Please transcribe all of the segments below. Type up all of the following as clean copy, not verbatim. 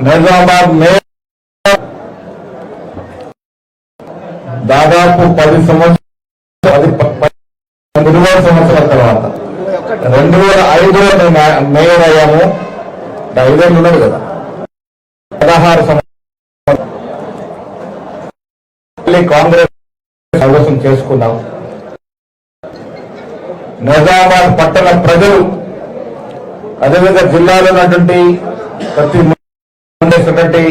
Nizamabad mayor దాదాపు 10 సంవత్సరాల తర్వాత 2005లో మేయర్ అయ్యాము. 5 ఏళ్ళు ఉన్నది కదా, 16 సంవత్సరాలు కాంగ్రెస్ సమావేశం చేసుకున్నాం. నిజామాబాద్ పట్టణ ప్రజలు అదేవిధంగా జిల్లాలో ఉన్నటువంటి ప్రతి ఉండేటువంటి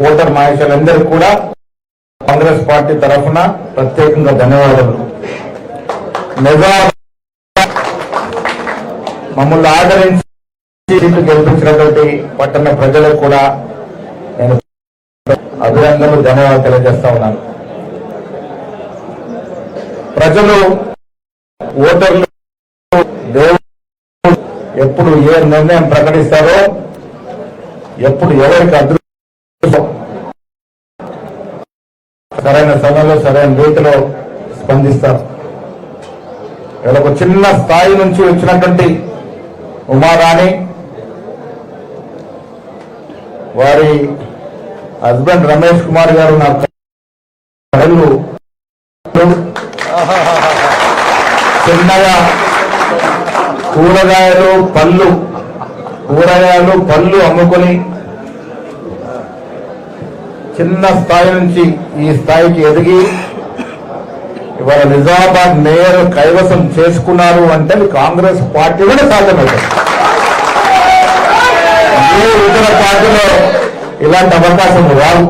ఓటర్ మహేషులందరూ కూడా కాంగ్రెస్ పార్టీ తరఫున ప్రత్యేకంగా ధన్యవాదాలు. నిజామాబాద్ మమ్మల్ని ఆదరించి గెలిపించినటువంటి పట్టణ ప్రజలకు కూడా నేను అభినందనలు ధన్యవాదాలు తెలియజేస్తా ఉన్నాను. ప్రజలు ఓటర్లు ఎప్పుడు ఏ నిర్ణయం ప్రకటిస్తారో, ఎప్పుడు ఎవరికి అదృష్టం సరైన సమయంలో సరైన రీతిలో స్పందిస్తారు. ఇక్కడ ఒక చిన్న స్థాయి నుంచి వచ్చినటువంటి ఉమారాణి వారి హస్బెండ్ రమేష్ కుమార్ గారు నా కళ్ళు చిన్నగా కూరగాయలు పళ్ళు అమ్ముకొని చిన్న స్థాయి నుంచి ఈ స్థాయికి ఎదిగి ఇవాళ నిజామాబాద్ మేయర్ కైవసం చేసుకున్నారు అంటే కాంగ్రెస్ పార్టీలోనే సాధ్యమవుతుంది. ఇతర పార్టీలో ఇలాంటి అవకాశం రావు.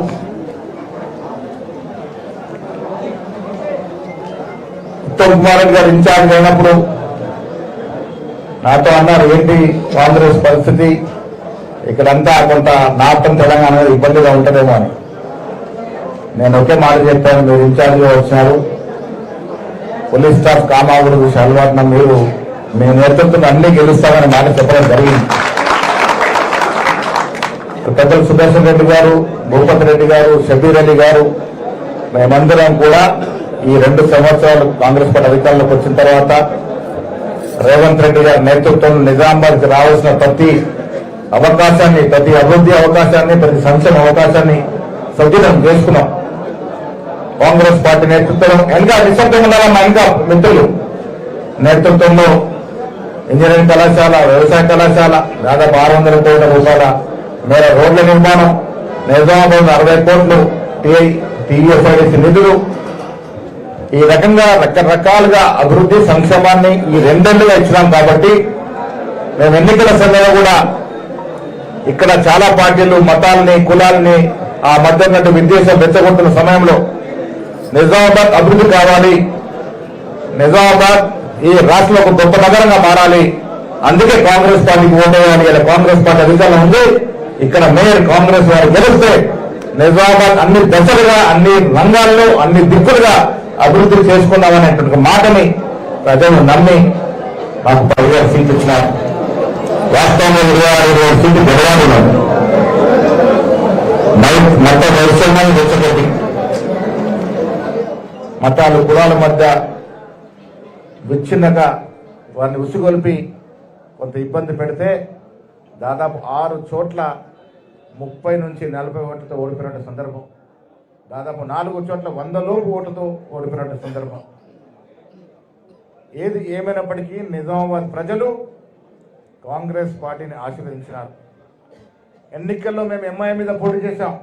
ఉత్తమ్ కుమార్ రెడ్డి గారు ఇన్ఛార్జ్ అయినప్పుడు నాతో అన్నారు, ఏంటి కాంగ్రెస్ పరిస్థితి, ఇక్కడంతా కొంత నార్త్ తెలంగాణ ఇబ్బందిగా ఉంటుందేమో అని. నేను ఒకే మాట చెప్పాను, మీరు ఇన్ఛార్జిగా వచ్చినారు, పోలీస్ స్టాఫ్ కామాగుడు అలవాటున మీరు మీ నేతృత్వం అన్ని గెలుస్తామని మాట చెప్పడం జరిగింది. పెద్దలు సుదర్శన్ రెడ్డి గారు, భూపతి రెడ్డి గారు, షబీర్ అలీ గారు, మేమందరం కూడా ఈ 2 సంవత్సరాలు కాంగ్రెస్ పార్టీ అధికారంలోకి వచ్చిన తర్వాత రేవంత్ రెడ్డి గారి నేతృత్వంలో నిజామాబాద్కి రావాల్సిన ప్రతి అవకాశాన్ని, ప్రతి అభివృద్ధి అవకాశాన్ని, ప్రతి సంక్షేమ అవకాశాన్ని సద్వినియోగం చేసుకున్నాం. కాంగ్రెస్ పార్టీ నేతృత్వం ఇంకా నిశ్శబ్దంగా ఉండాలన్న ఇంకా మిత్రులు నేతృత్వంలో ఇంజనీరింగ్ కళాశాల, వ్యవసాయ కళాశాల, దాదాపు 600 కోట్ల రూపాయల మేర రోడ్ల నిర్మాణం, నిజామాబాద్ 60 కోట్లు టీఎస్ఐడిసి నిధులు, ఈ రకంగా రకరకాలుగా అభివృద్ధి సంక్షేమాన్ని ఈ 2 ఏళ్లుగా ఇచ్చినాం. కాబట్టి మేము ఎన్నికల సమయంలో కూడా ఇక్కడ చాలా పార్టీలు మతాలని, కులాలని ఆ మధ్య విద్వేషం రెచ్చగొట్టిన సమయంలో నిజామాబాద్ అభివృద్ధి కావాలి, నిజామాబాద్ ఈ రాష్ట్రంలో ఒక గొప్ప నగరంగా మారాలి, అందుకే కాంగ్రెస్ పార్టీకి ఓటేయాలి. ఇలా కాంగ్రెస్ పార్టీ అధికారంలో ఉంది, ఇక్కడ మేయర్ కాంగ్రెస్ వారు గెలిస్తే నిజామాబాద్ అన్ని దశలుగా, అన్ని రంగాల్లో, అన్ని దిక్కులుగా అభివృద్ధి చేసుకున్నామనేటువంటి మాటని ప్రజలు నమ్మి మాకు 10,000 సీట్లు ఇచ్చినారు. వాస్తవంలో 26,000 సీట్లు గెలవాలి. మత వైషమ్యాన్ని రెచ్చగొట్టి మతాలు కులాల మధ్య విచ్ఛిన్నగా వారిని ఉసిగొల్పి కొంత ఇబ్బంది పెడితే దాదాపు 6 చోట్ల 30 నుంచి 40 ఓట్లతో ఓడిపోయిన సందర్భం, దాదాపు 4 చోట్ల 100 లోపు ఓట్లతో ఓడిపోయిన సందర్భం. ఏది ఏమైనప్పటికీ నిజామాబాద్ ప్రజలు కాంగ్రెస్ పార్టీని ఆశీర్వదించినారు. ఎన్నికల్లో మేము ఎంఐఎం మీద పోటీ చేశాం,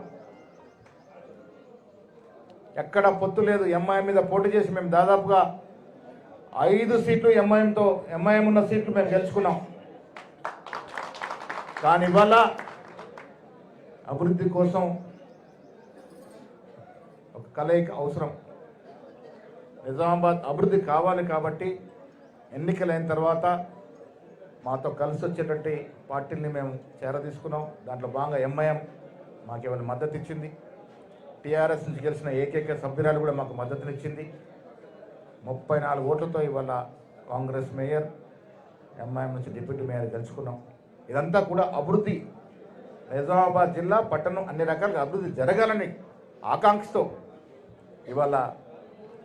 ఎక్కడ పొత్తు లేదు. ఎంఐఎం మీద పోటీ చేసి మేము దాదాపుగా 5 సీట్లు ఎంఐఎం ఉన్న సీట్లు మేము గెలుచుకున్నాం. కానీ ఇవాళ అభివృద్ధి కోసం ఒక కలయిక అవసరం. నిజామాబాద్ అభివృద్ధి కావాలి కాబట్టి ఎన్నికలైన తర్వాత మాతో కలిసి వచ్చేటట్టు పార్టీని మేము చేరదీసుకున్నాం. దాంట్లో భాగంగా ఎంఐఎం మాకు ఏమైనా మద్దతు ఇచ్చింది. టీఆర్ఎస్ నుంచి గెలిచిన ఏకైక సభ్యురాలు కూడా మాకు మద్దతునిచ్చింది. 34 ఓట్లతో ఇవాళ కాంగ్రెస్ మేయర్, ఎంఐఎం నుంచి డిప్యూటీ మేయర్ గెలుచుకున్నాం. ఇదంతా కూడా అభివృద్ధి, నిజామాబాద్ జిల్లా పట్టణం అన్ని రకాలుగా అభివృద్ధి జరగాలని ఆకాంక్షతో ఇవాళ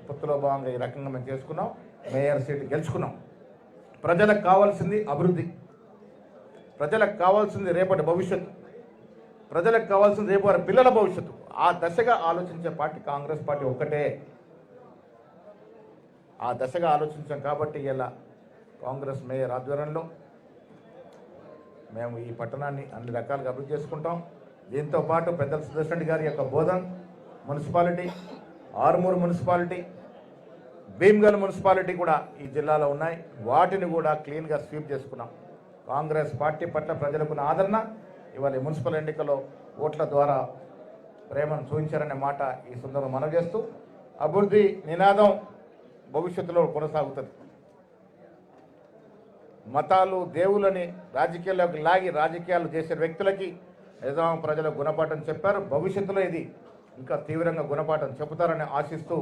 పొత్తులో భాగంగా ఈ రకంగా మేము చేసుకున్నాం. మేయర్ సీటు గెలుచుకున్నాం. ప్రజలకు కావాల్సింది అభివృద్ధి, ప్రజలకు కావాల్సింది రేపటి భవిష్యత్తు. ప్రజలకు కావాల్సిన రేపు వారి పిల్లల భవిష్యత్తు. ఆ దశగా ఆలోచించే పార్టీ కాంగ్రెస్ పార్టీ ఒక్కటే. ఆ దశగా ఆలోచించాం కాబట్టి ఇలా కాంగ్రెస్ మేయర్ ఆధ్వర్యంలో మేము ఈ పట్టణాన్ని అన్ని రకాలుగా అభివృద్ధి చేసుకుంటాం. దీంతో పాటు పెద్దల సుదర్శన్ రెడ్డి గారి యొక్క Bodhan municipality, Armoor municipality, Bheemgal municipality కూడా ఈ జిల్లాలో ఉన్నాయి. వాటిని కూడా క్లీన్గా స్వీప్ చేసుకున్నాం. కాంగ్రెస్ పార్టీ పట్ల ప్రజలకున్న ఆదరణ ఇవాళ మున్సిపల్ ఎన్నికల్లో ఓట్ల ద్వారా ప్రేమను చూపించారనే మాట ఈ సందర్భంగా మనవి చేస్తూ, అభివృద్ధి నినాదం భవిష్యత్తులో కొనసాగుతుంది. మతాలు దేవులని రాజకీయాల్లోకి లాగి రాజకీయాలు చేసే వ్యక్తులకి నిజాం ప్రజలకు గుణపాఠం చెప్పారు. భవిష్యత్తులో ఇది ఇంకా తీవ్రంగా గుణపాఠం చెబుతారని ఆశిస్తూ